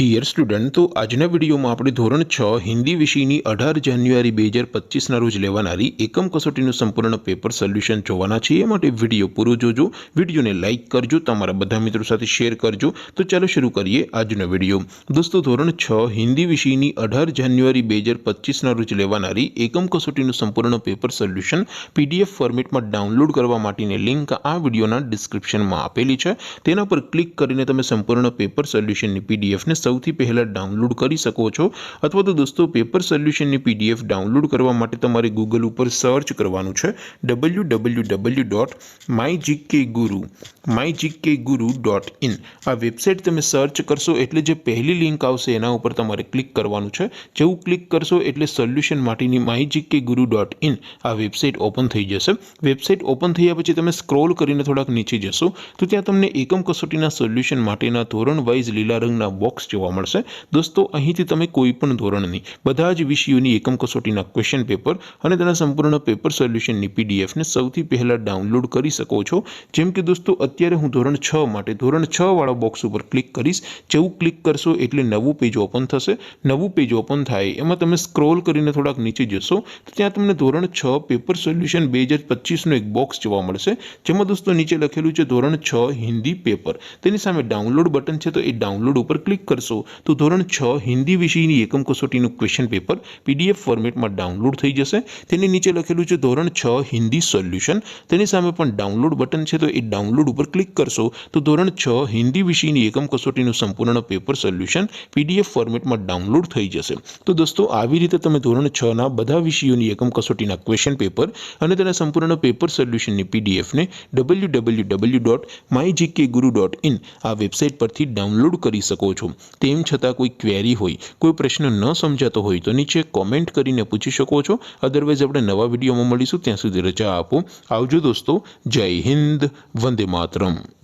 Dear student, તો આજના વિડીયોમાં આપણે ધોરણ 6 હિન્દી વિષયની 18 જાન્યુઆરી 2025ના રોજ લેવાનારી એકમ કસોટીનું સંપૂર્ણ પેપર સોલ્યુશન જોવાના છીએ। એ માટે વિડીયો પૂરો જોજો, વિડીયોને લાઇક કરજો, તમારા બધા મિત્રો સાથે શેર કરજો। તો ચાલો શરૂ કરીએ આજનો વિડીયો। દોસ્તો, ધોરણ 6 હિન્દી વિષયની 18 જાન્યુઆરી 2025ના રોજ લેવાનારી એકમ કસોટીનું સંપૂર્ણ પેપર સોલ્યુશન પીડીએફ ફોર્મેટમાં ડાઉનલોડ કરવા માટેની લિંક આ વિડીયોના ડિસ્ક્રિપ્શનમાં આપેલી છે। તેના પર ક્લિક કરીને તમે સંપૂર્ણ પેપર સોલ્યુશનની પીડીએફને સૌથી પહેલા ડાઉનલોડ કરી શકો છો। અથવા તો દોસ્તો, પેપર સોલ્યુશનની પીડીએફ ડાઉનલોડ કરવા માટે તમારે ગૂગલ ઉપર સર્ચ કરવાનું છે www.mygkguru.in। આ વેબસાઇટ તમે સર્ચ કરશો એટલે જે પહેલી લિંક આવશે એના ઉપર તમારે ક્લિક કરવાનું છે। જેવું ક્લિક કરશો એટલે સોલ્યુશન માટેની mygkguru.in આ વેબસાઇટ ઓપન થઈ જશે। વેબસાઇટ ઓપન થયા પછી તમે સ્ક્રોલ કરીને થોડાક નીચે જશો તો ત્યાં તમને એકમ કસોટીના સોલ્યુશન માટેના ધોરણ વાઇઝ લીલા રંગના બોક્સ જોવા મળશે। દોસ્તો, અહીંથી તમે કોઈ પણ ધોરણની બધા જ વિષયોની એકમ કસોટીના ક્વેશ્ચન પેપર અને તેના સંપૂર્ણ પેપર સોલ્યુશનની પીડીએફને સૌથી પહેલા ડાઉનલોડ કરી શકો છો। જેમ કે દોસ્તો, અત્યારે હું ધોરણ 6 માટે ધોરણ 6 વાળા બોક્સ ઉપર ક્લિક કરીશ। જેવું ક્લિક કરશો એટલે નવું પેજ ઓપન થશે। નવું પેજ ઓપન થાય એમાં તમે સ્ક્રોલ કરીને થોડાક નીચે જશો તો ત્યાં તમને ધોરણ 6 પેપર સોલ્યુશન 2025નું એક બોક્સ જોવા મળશે। જેમાં દોસ્તો નીચે લખેલું છે ધોરણ 6 હિન્દી પેપર। તેની સામે ડાઉનલોડ બટન છે, તો એ ડાઉનલોડ ઉપર ક્લિક કરશો તો ધોરણ 6 હિન્દી વિષયની એકમ કસોટીનું ક્વેશ્ચન પેપર પીડીએફ ફોર્મેટમાં ડાઉનલોડ થઈ જશે। તેની નીચે લખેલું છે ધોરણ 6 હિન્દી સોલ્યુશન। તેની સામે પણ ડાઉનલોડ બટન છે, તો એ ડાઉનલોડ ઉપર ક્લિક કરશો તો ધોરણ 6 હિન્દી વિષયની એકમ કસોટીનું સંપૂર્ણ પેપર સોલ્યુશન પીડીએફ ફોર્મેટમાં ડાઉનલોડ થઈ જશે। તો દોસ્તો, આવી રીતે તમે ધોરણ 6ના બધા વિષયોની એકમ કસોટીના ક્વેશ્ચન પેપર અને તેના સંપૂર્ણ પેપર સોલ્યુશનની પીડીએફને www.mygkguru.in આ વેબસાઇટ પરથી ડાઉનલોડ કરી શકો છો। તેમ છતાં કોઈ ક્વેરી હોય, કોઈ પ્રશ્ન ન સમજાતો હોય તો નીચે કોમેન્ટ કરીને પૂછી શકો છો। અદરવાઇઝ આપણે નવા વિડીયોમાં મળીશું, ત્યાં સુધી રજા આપો। આવજો દોસ્તો, જય હિન્દ, વંદે માતરમ।